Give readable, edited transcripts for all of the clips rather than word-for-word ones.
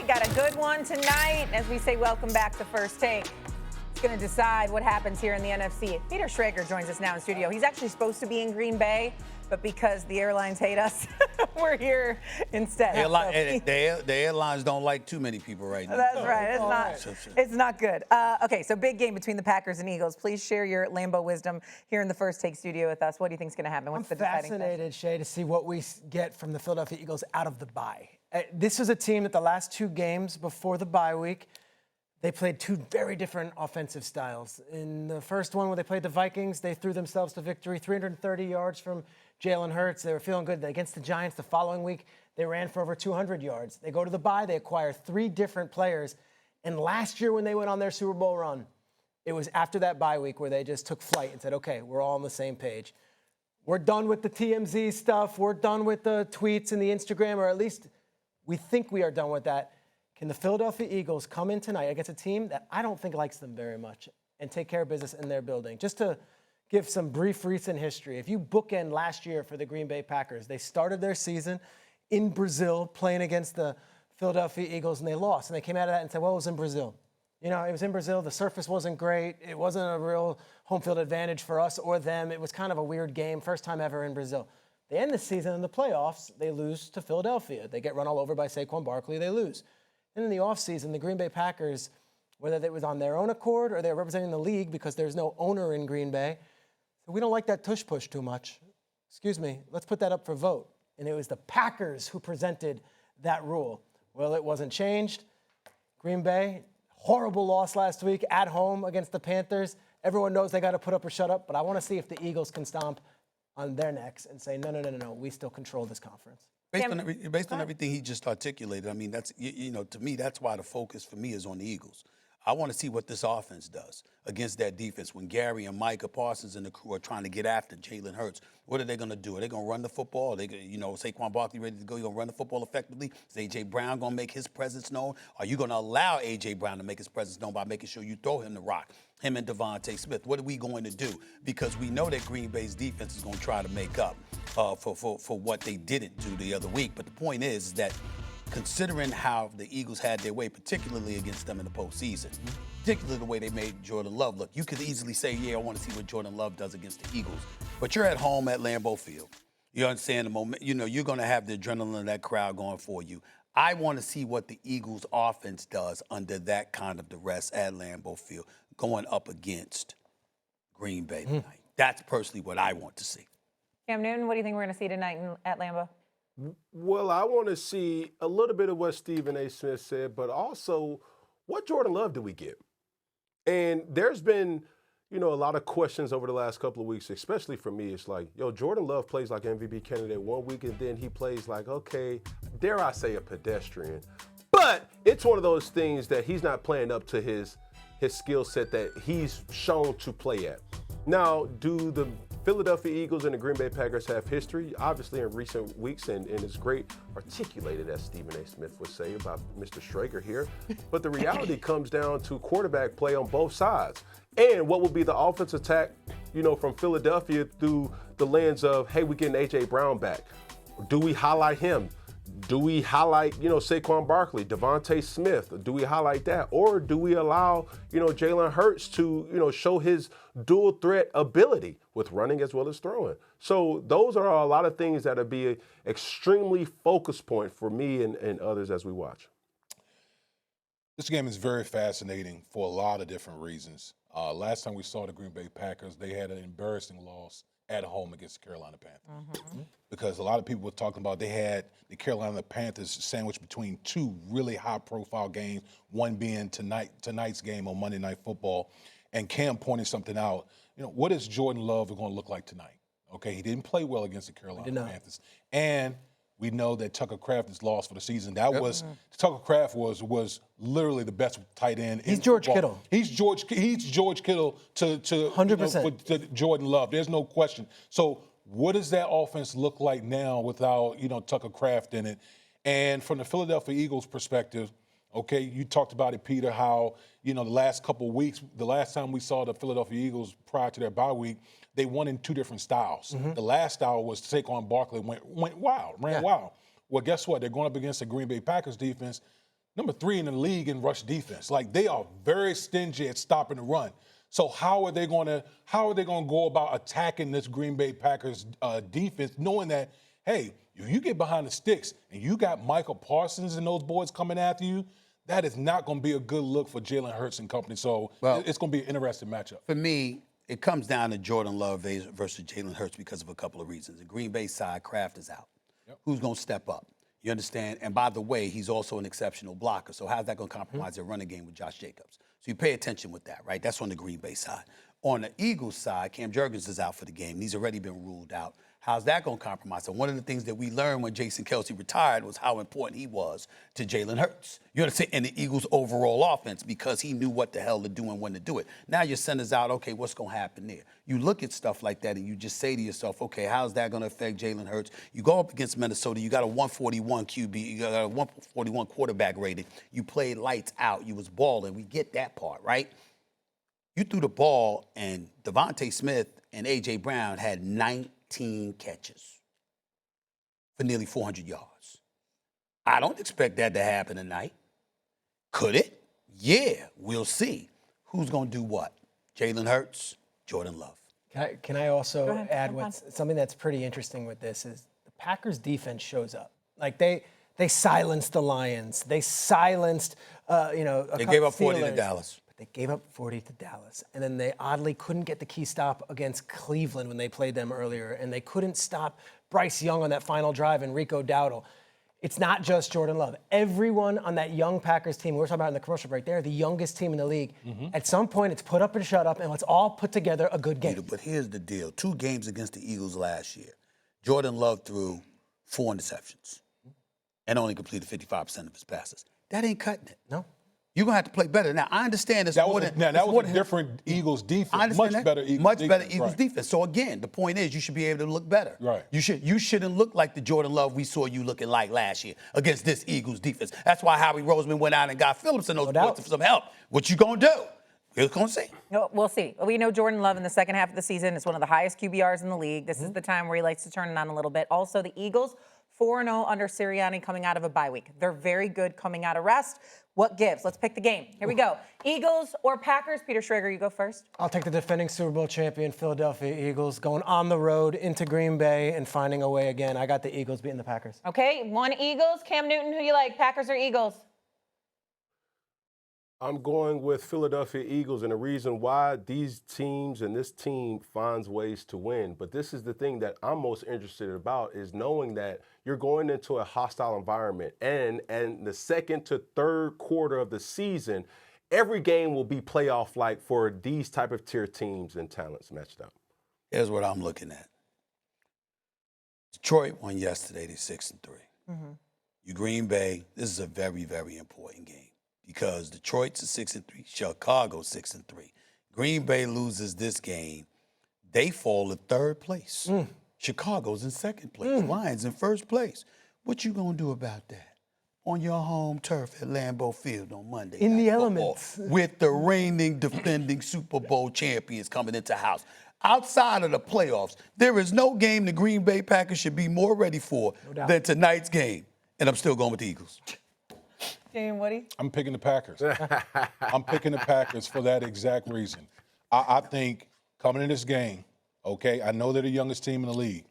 got a good one tonight. As we say, welcome back to First Take. It's going to decide what happens here in the NFC. Peter Schrager joins us now in studio. He's actually supposed to be in Green Bay, but because the airlines hate us, we're here instead. The airlines don't like too many people right now. That's right. It's not good. Okay, so big game between the Packers and Eagles. Please share your Lambeau wisdom here in the First Take studio with us. What do you think is going to happen? What's I'm fascinated, Shay, to see what we get from the Philadelphia Eagles out of the bye. This is a team that the last two games before the bye week, they played two very different offensive styles. In the first one, when they played the Vikings, they threw themselves to victory, 330 yards from Jalen Hurts. They were feeling good. Against the Giants the following week, they ran for over 200 yards. They go to the bye, they acquire three different players. And last year when they went on their Super Bowl run, it was after that bye week where they just took flight and said, okay, we're all on the same page. We're done with the TMZ stuff. We're done with the tweets and the Instagram, or at least we think we are done with that. Can the Philadelphia Eagles come in tonight against a team that I don't think likes them very much and take care of business in their building? Just to give some brief recent history, if you bookend last year for the Green Bay Packers, they started their season in Brazil playing against the Philadelphia Eagles, and they lost. And they came out of that and said, well, it was in Brazil. You know, it was in Brazil. The surface wasn't great. It wasn't a real home field advantage for us or them. It was kind of a weird game, first time ever in Brazil. They end the season in the playoffs. They lose to Philadelphia. They get run all over by Saquon Barkley. They lose. And in the offseason, the Green Bay Packers, whether it was on their own accord or they were representing the league because there's no owner in Green Bay, so we don't like that tush push too much. Excuse me, let's put that up for vote. And it was the Packers who presented that rule. Well, it wasn't changed. Green Bay, horrible loss last week at home against the Panthers. Everyone knows they got to put up or shut up, but I want to see if the Eagles can stomp on their necks and say, no, we still control this conference. Based on everything he just articulated, I mean, that's, to me, that's why the focus for me is on the Eagles. I want to see what this offense does against that defense. When Gary and Micah Parsons and the crew are trying to get after Jalen Hurts, what are they going to do? Are they going to run the football? Are they, Saquon Barkley ready to go? You going to run the football effectively? Is A.J. Brown going to make his presence known? Are you going to allow A.J. Brown to make his presence known by making sure you throw him the rock? Him and Devontae Smith. What are we going to do? Because we know that Green Bay's defense is going to try to make up for what they didn't do the other week. But the point is that considering how the Eagles had their way, particularly against them in the postseason, particularly the way they made Jordan Love look, you could easily say, yeah, I want to see what Jordan Love does against the Eagles. But you're at home at Lambeau Field. You understand the moment, you're going to have the adrenaline of that crowd going for you. I want to see what the Eagles offense does under that kind of duress at Lambeau Field, going up against Green Bay tonight. That's personally what I want to see. Cam Newton, what do you think we're going to see tonight at Lambeau? Well, I want to see a little bit of what Stephen A. Smith said, but also what Jordan Love do we get? And there's been, a lot of questions over the last couple of weeks, especially for me. It's like, Jordan Love plays like MVP candidate one week, and then he plays like, okay, dare I say a pedestrian. But it's one of those things that he's not playing up to his skill set that he's shown to play at. Now, do the Philadelphia Eagles and the Green Bay Packers have history? Obviously in recent weeks, and it's great articulated, as Stephen A. Smith would say about Mr. Schrager here. But the reality comes down to quarterback play on both sides. And what will be the offense attack, from Philadelphia through the lens of, hey, we're getting A.J. Brown back. Do we highlight him? Do we highlight, Saquon Barkley, Devontae Smith? Do we highlight that? Or do we allow, Jalen Hurts to, show his dual threat ability with running as well as throwing? So those are a lot of things that will be an extremely focus point for me and others as we watch. This game is very fascinating for a lot of different reasons. Last time we saw the Green Bay Packers, they had an embarrassing loss at home against the Carolina Panthers. Because a lot of people were talking about they had the Carolina Panthers sandwiched between two really high-profile games, one being tonight's game on Monday Night Football. And Cam pointed something out. What is Jordan Love going to look like tonight? Okay, he didn't play well against the Carolina Panthers. And we know that Tucker Kraft is lost for the season. Tucker Kraft was literally the best tight end. He's George Kittle. He's George Kittle to 100%. To Jordan Love. There's no question. So what does that offense look like now without Tucker Kraft in it? And from the Philadelphia Eagles perspective, okay, you talked about it, Peter, how the last couple of weeks, the last time we saw the Philadelphia Eagles prior to their bye week, they won in two different styles. The last style was Saquon Barkley went wild, ran wild. Well, guess what? They're going up against the Green Bay Packers defense. number 3 in the league in rush defense. Like, they are very stingy at stopping the run. So how are they going to go about attacking this Green Bay Packers defense, knowing that, hey, if you get behind the sticks and you got Michael Parsons and those boys coming after you, that is not going to be a good look for Jalen Hurts and company. So it's going to be an interesting matchup. For me, it comes down to Jordan Love versus Jalen Hurts because of a couple of reasons. The Green Bay side, Kraft is out. Yep. Who's going to step up? You understand? And by the way, he's also an exceptional blocker. So how's that going to compromise their running game with Josh Jacobs? So you pay attention with that, right? That's on the Green Bay side. On the Eagles side, Cam Jurgens is out for the game. He's already been ruled out. How's that going to compromise? So one of the things that we learned when Jason Kelce retired was how important he was to Jalen Hurts. You understand? And the Eagles' overall offense, because he knew what the hell to do and when to do it. Now your center's out. Okay, what's going to happen there? You look at stuff like that and you just say to yourself, okay, how's that going to affect Jalen Hurts? You go up against Minnesota. You got a 141 QB. You got a 141 quarterback rating. You played lights out. You was balling. We get that part, right? You threw the ball, and Devontae Smith and A.J. Brown had 19 catches for nearly 400 yards. I don't expect that to happen tonight. Could it? Yeah, we'll see. Who's going to do what? Jalen Hurts, Jordan Love. Can I also add something that's pretty interesting with this is the Packers defense shows up. Like they silenced the Lions. They silenced, They gave up 40 to Dallas. They gave up 40 to Dallas. And then they oddly couldn't get the key stop against Cleveland when they played them earlier. And they couldn't stop Bryce Young on that final drive and Rico Dowdle. It's not just Jordan Love. Everyone on that young Packers team, we were talking about in the commercial break, they're the youngest team in the league. Mm-hmm. At some point, it's put up and shut up, and let's all put together a good game. But here's the deal. 2 games against the Eagles last year. Jordan Love threw 4 interceptions and only completed 55% of his passes. That ain't cutting it. No. You're going to have to play better. Now, I understand it's that more was than... that was a different Eagles defense. Much better Eagles defense. So, again, the point is you should be able to look better. Right. You shouldn't look like the Jordan Love we saw you looking like last year against this Eagles defense. That's why Howie Roseman went out and got Phillips and those boys for some help. What you going to do? We're going to see. No, we'll see. We know Jordan Love in the second half of the season is one of the highest QBRs in the league. This is the time where he likes to turn it on a little bit. Also, the Eagles, 4-0 under Sirianni coming out of a bye week. They're very good coming out of rest. What gives? Let's pick the game. Here we go. Eagles or Packers? Peter Schrager, you go first. I'll take the defending Super Bowl champion Philadelphia Eagles going on the road into Green Bay and finding a way again. I got the Eagles beating the Packers. Okay, 1 Eagles. Cam Newton, who you like, Packers or Eagles? I'm going with Philadelphia Eagles, and the reason why these teams and this team finds ways to win. But this is the thing that I'm most interested about is knowing that you're going into a hostile environment. And the second to third quarter of the season, every game will be playoff-like for these type of tier teams and talents matched up. Here's what I'm looking at. Detroit won yesterday. They're 6-3. Mm-hmm. You Green Bay, this is a very, very important game. Because Detroit's a 6-3, Chicago's 6-3. Green Bay loses this game, they fall in third place. Chicago's in second place. Lions in first place. What you gonna do about that? On your home turf at Lambeau Field on Monday. In the elements. With the reigning, defending Super Bowl champions coming into house. Outside of the playoffs, there is no game the Green Bay Packers should be more ready for than tonight's game. And I'm still going with the Eagles. Damien, Woody? I'm picking the Packers. I'm picking the Packers for that exact reason. I think coming in this game, okay, I know they're the youngest team in the league.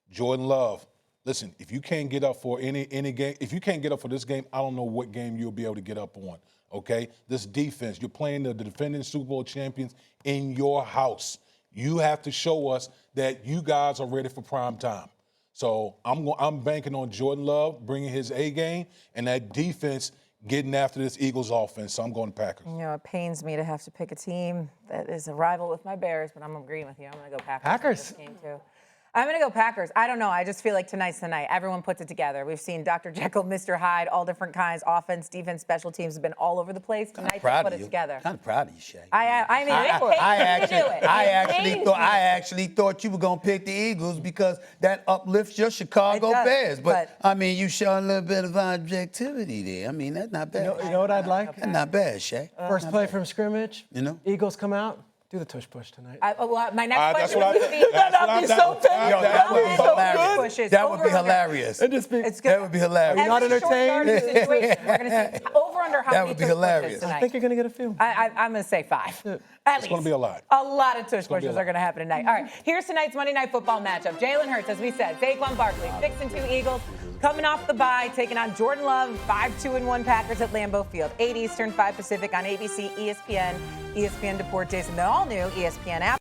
Jordan Love, listen, if you can't get up for any game, if you can't get up for this game, I don't know what game you'll be able to get up on, okay? This defense, you're playing the defending Super Bowl champions in your house. You have to show us that you guys are ready for prime time. So I'm banking on Jordan Love bringing his A game and that defense getting after this Eagles offense. So I'm going to Packers. You know, it pains me to have to pick a team that is a rival with my Bears, but I'm agreeing with you. I'm going to go Packers. Packers. For this game too. I'm going to go Packers. I don't know. I just feel like tonight's the night. Everyone puts it together. We've seen Dr. Jekyll, Mr. Hyde, all different kinds. Offense, defense, special teams have been all over the place. Tonight they put it together. Kind of proud of you, Shay. I mean, I actually thought you were going to pick the Eagles because that uplifts your Chicago Bears. But, I mean, you show a little bit of objectivity there. I mean, that's not bad. You know what I'd like? That's not bad, Shay. First play from scrimmage. You know? Eagles come out. Do the tush push tonight. My next question would be that'd be so petty. That would be hilarious. That would be hilarious. It's good. That would be hilarious. Are you not entertained? We're going to see over wonder how That many would be tush pushes hilarious. tonight. I think you're going to get a few. I'm going to say 5. At It's going to be a lot. A lot of tush gonna be a pushes lot. are going to happen tonight. All right, here's tonight's Monday Night Football matchup. Jalen Hurts, as we said, Saquon Barkley, 6-2 Eagles, coming off the bye, taking on Jordan Love, 5-2-1 Packers at Lambeau Field, 8 Eastern, 5 Pacific on ABC, ESPN, ESPN Deportes, and the all-new ESPN app.